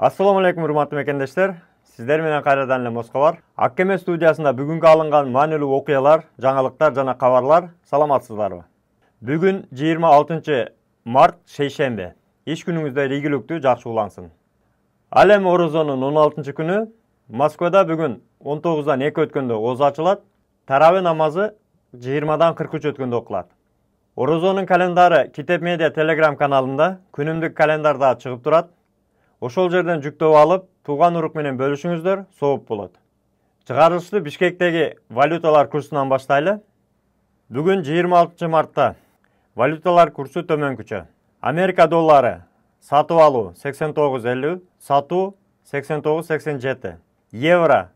Assalamu alaikum урматтуу мекендештер. Сиздер менен кайрадан эле Москва бар. Аккеме студиясында бүгүнкү алынган маанилүү окуялар, жаңылыктар жана кабарлар. Саламатсыздарбы? Бүгүн 26 март шейшембе. Иш күнүңүздөр ийгиликтүү, жакшы улансын. Ал эми Орозонун 16 күнү Москвада бүгүн 19-дан 2 өткөндө оозу ачылат. Таравih намазы 20-дан 43 өткөндө окулат. Орозонун календары Китеп Медиа Telegram каналында күнүмдүк календарда чыгып турат. Ошол жерден жүктөп алып, тууган урук менен бөлүшүңүздөр, сооп болот. Чыгарылышты Бишкектеги валюталар курсунан баштайлы. Бүгүн 26 мартта валюталар курсу төмөнкүчө. Америка доллары сатып алуу 89.50, сатуу 89.87. Евро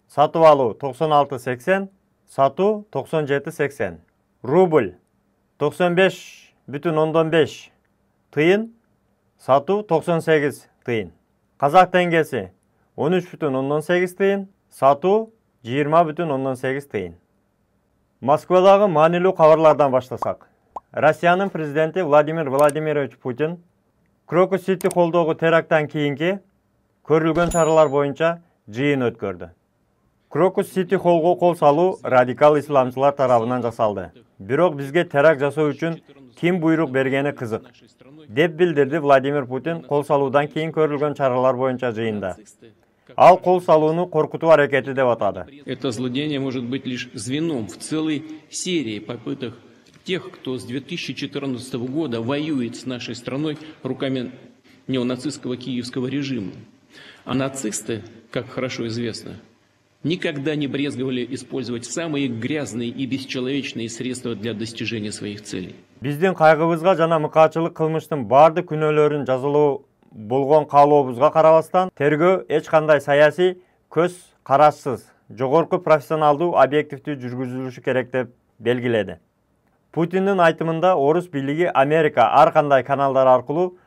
сатып алуу 96.80, сатуу 97.80. Рубль 95,5 тыйын, сатуу 98 тыйын. Казак теңгеси 13,8 тыйын, сатуу 20,8 тыйын. Москвадагы маанилүү кабарлардан баштасак. Россиянын президенти Владимир Владимирович Путин Крокус Сити холдогу теракттан кийинки көрүлгөн чаралар боюнча жыйын өткөрдү. Крокус Сити холго кол салуу радикал исламчылар тарабынан жасалды. Бирок бизге теракт жасоо үчүн ким буйрук бергени кызык, деп билдирди Владимир Путин кол салуудан кийин көрүлгөн чаралар боюнча жыйында. Ал кол салууну коркутуу аракети деп атады. Это злодеяние может быть лишь звеном в целой серии попыток тех, кто с 2014 года воюет с нашей страной руками неонацистского киевского режима. А нацисты, как хорошо известно, никогда не брезговали использовать самые грязные и бесчеловечные средства для достижения своих целей. Биздин кайгыбызга жана мыкаачылык кылмыштын бардык күнөөлөрүн жазылуу болгон каалообузга карабастан, тергөө эч кандай саясий көз карашсыз, жогорку профессионалдуу, объективдүү жүргүзүлүшү керек деп белгиледи. Путиндин айтымында орус бийлиги Америка ар кандай каналдар аркылуу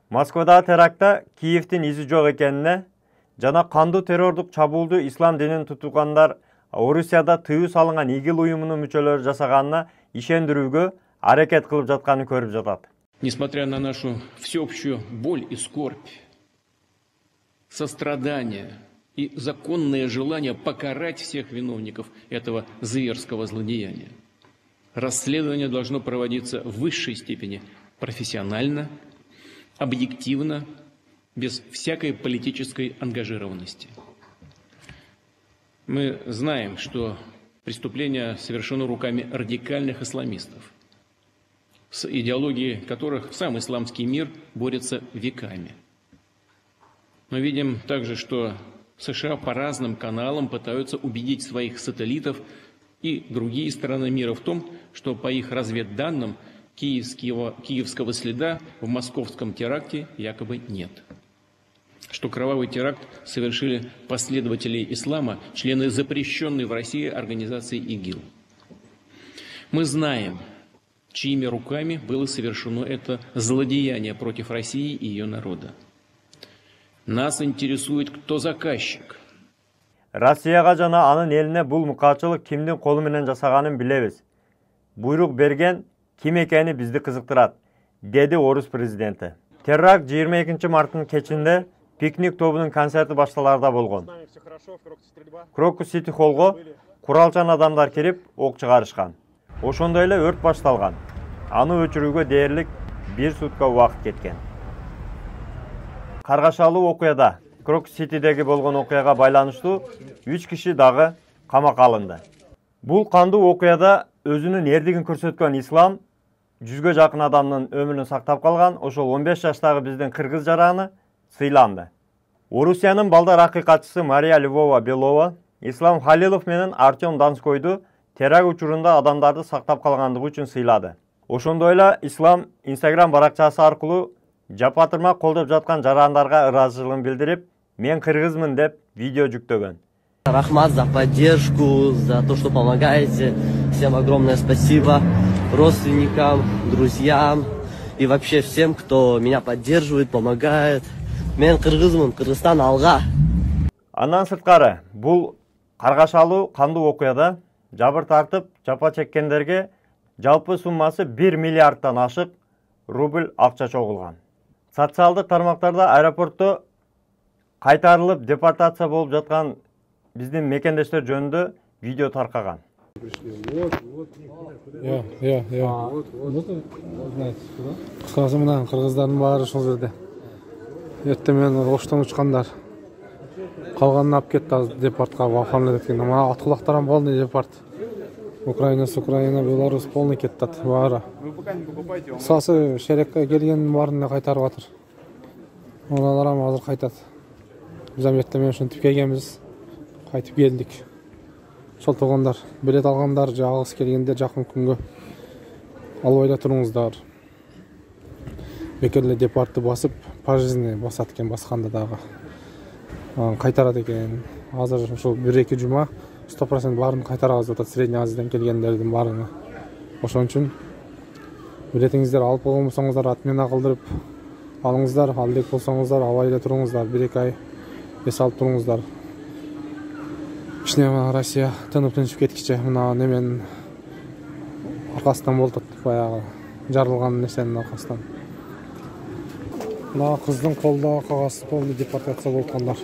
Москвадагы терактта Киевдин изи жок экенине жана кандуу террордук чабуулду ислам динин тутугандар Орусияда тыюу салынган ИГИЛ уюмунун мүчөлөрү жасаганына ишендирүүгө аракет кылып жатканын көрүп жатат. Несмотря на нашу всеобщую боль и скорбь, сострадание и законное желание покарать всех виновников этого зверского злодеяния, расследование должно проводиться в высшей степени профессионально, объективно, без всякой политической ангажированности. Мы знаем, что преступление совершено руками радикальных исламистов, с идеологией которых сам исламский мир борется веками. Мы видим также, что США по разным каналам пытаются убедить своих сателлитов и другие страны мира в том, что по их разведданным киевского следа в московском теракте якобы нет. Что кровавый теракт совершили последователи ислама, члены запрещенной в России организации ИГИЛ. Мы знаем, чьими руками было совершено это злодеяние против России и ее народа. Нас интересует, кто заказчик. Россияга жана анын элине бул мукаачылык кимдин колу менен жасаганын билебиз. Буйрук берген ким экени бизди кызыктырат, деди орус президенти. Теракт 22 марттын кечинде пикник тобунун концерти башталарда болгон. Крокус Сити холго куралчан адамдар кирип ок чыгарышкан. Ошондой эле өрт башталган. Аны өчүрүүгө дээрлик 1 сутка убакыт кеткен. Каргашалуу окуяда Крокус Ситидеги болгон окуяга байланыштуу 3 киши дагы камакка алынды. Бул кандуу окуяда өзүнүн эрдигин көрсөткөн ислам 100гө жакын адамдын өмүрүн сактап калган. Ошол 15 жаштагы биздин кыргыз жараны сыйланды. Орусиянын балдар акыйкатчысы Мария Львова Белова Ислам Халилов менен Артем Донскойду теракт учурунда адамдарды сактап калгандыгы үчүн сыйлады. Ошондой эле Ислам Instagram баракчасы аркылуу жапатырма колдоп жаткан жарандарга ыраазычылыгын билдирип, мен кыргызмын деп видео жүктөгөн. Рахмат за поддержку, за то, что помогаете. Всем огромное спасибо. Родственникам, друзьям и вообще всем, кто меня поддерживает, помогает. Мен кыргызмын, Кыргызстан алга. Андан сырткары, бул каргашалуу кандуу окуяда жабыр тартып, жапа чеккендерге жалпы суммасы 1 миллиардтан ашык рубль акча чогулган. Социалдык тармактарда аэропортто кайтарылып депортация болуп жаткан биздин мекендештер жөнүндө видео таркаган. Кысқасы мына кыргыздардын баары ушул жерде. Эртең менен оштон учкандар. Калганын алып кетти, азыр депортка оформлет эткен. Мына ат кулактарым полный депорт. Украина, Беларусь полный кетти баары. Кысқасы шерекке келгендин баарын кайтарып атыр. Оналар азыр кайтат. Биз эртең менен ушинтип келгенбиз. Кайтып келдик. Сол туугандар, билет алгандар, жагыс келгендер жакын күнгө албайда туруңуздар. Бекерле депортты басып, пожизненный басат экен, басканда дагы. Кайтарат экен. Азыр ушул 1-2 жума 100% баарын кайтарабыз деп атат, Средний Азиядан келгендердин баарына. Ошон үчүн билетиңиздер алып болгон болсоңуздар, отмена кылдырып алыңыздар, алдек болсоңуздар, албайда туруңуздар, 1-2 ай эс алып туруңуздар. Кичине Россия тынып-тынчып кеткиче мына немен аркасынан болот, баягы жарылган нерсенин аркасынан. Мына кыздын колдогу кагаз полный депортация болгондар.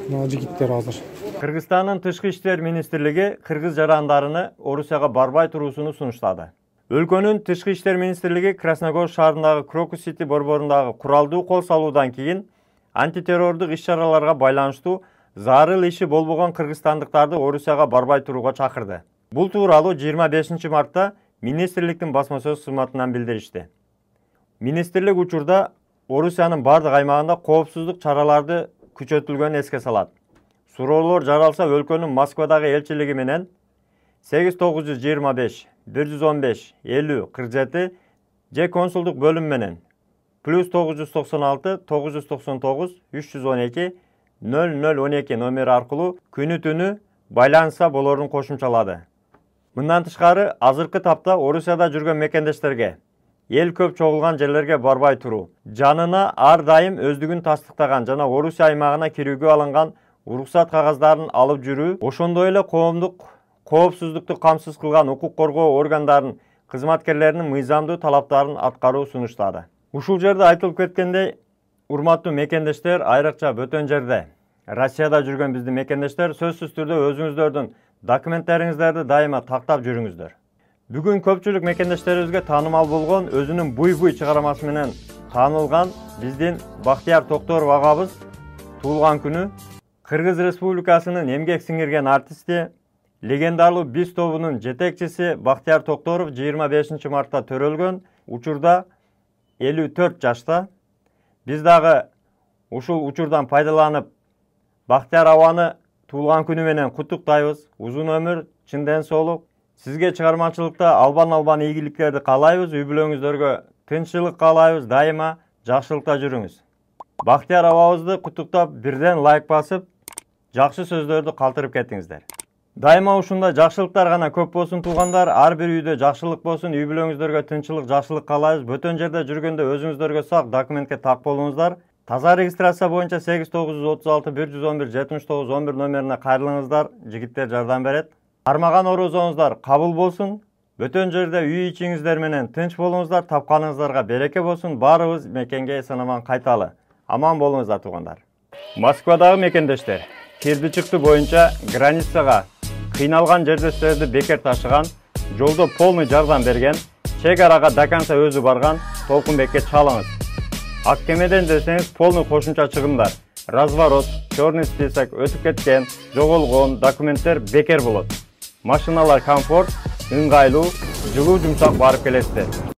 Мына жигиттер азыр. Кыргызстандын Тышкы иштер министрлиги кыргыз жарандарыны Орусияга барбай туруусуну сунуштады. Өлкөнүн Тышкы иштер министрлиги Красногор шаарындагы Крокус Сити борборундагы куралдуу кол салуудан кийин антитеррордук иш-чараларга байланыштуу зарыл иши болбогон кыргызстандыктарды Орусияга барбай турууга чакырды. Бул тууралуу 25 мартта министрликтин басма сөз кызматынан билдиришти. Министрлик учурда Орусиянын бардык аймагында коопсуздук чараларды күчөтүлгөнүн эске салат. Суроолор жаралса өлкөнүн Москвадагы элчилиги менен 8925 115 50 47 же консулдук бөлүм менен +996 999 312 0012 номери аркылуу күнү түнү байланышса болорун кошумчалады. Мындан тышкары азыркы тапта Орусияда жүргөн мекендештерге эл көп чогулган жерлерге барбай туруу, жанына ар дайым өздүгүн тастыктаган жана Орусия аймагына кирүүгө алынган уруксат кагаздарын алып жүрүү, ошондой эле коомдук коопсуздукту камсыз кылган укук коргоо органдарынын кызматкерлеринин мыйзамдуу талаптарын аткаруу сунуштады. Ушул жерде айтылып кеткендей, урматтуу мекендештер, айрыкча бөтөн жерде Россияда жүргөн биздин мекендештер, сөзсүз түрдө өзүңүздөрдүн документтериңиздерди дайыма тактап жүрүңүздөр. Бүгүн көпчүлүк мекендештерибизге таанымал болгон, өзүнүн буй-буй чыгарамасы менен таанылган биздин Бактияр Токторов агабыз туулган күнү. Кыргыз Республикасынын эмгек сиңирген артисти, легендарлуу биз тобунун жетекчиси Бактияр Токторов 25 мартта төрөлгөн. Учурда 54 жашта. Биз дагы ушул учурдан пайдаланып Бактияр абаны туулган күнү менен куттуктайбыз. Узун өмүр, чын ден соолук. Сизге чыгармачылыкта албан ийгиликтерди каалайбыз. Үй бүлөңүздөргө тынччылык каалайбыз. Дайыма жакшылыкта жүрүңүз. Бактияр абабызды куттуктап, бирден лайк басып, жакшы сөздөрдү калтырып кеттиңиздер. Дайыма ушундай жакшылыктар гана көп болсун туугандар. Ар бир үйдө жакшылык болсун, үй бүлөңүздөргө тынччылык, жакшылык каалайбыз. Бөтөн жерде жүргөндө өзүңүздөргө сак документке так болуңуздар. Таза регистрация боюнча 8936 111 79 11 номерине кайрылыңыздар. Жигиттер жардам берет. Армаган орозоңуздар кабыл болсун. Бөтөн жерде үй ичиңиздер менен тынч болуңуздар. Тапканыңыздарга береке болсун. Баарыбыз мекенге эсен-аман кайталы. Аман болуңуздар туугандар. Москвадагы мекендештер кирди-чыкты боюнча границага кыйналган жердештерди бекер ташыган, жолдо полный жардам берген, чек арага до конца өзү барган Толкунбекке чалыңыз. Аккемеден десеңиз полный кошумча чыгымдар, разворот, черный список, өтүп кеткен, жоголгон документтер бекер болот. Машиналар комфорт, ыңгайлуу, жылуу жумшак барып келесиздер.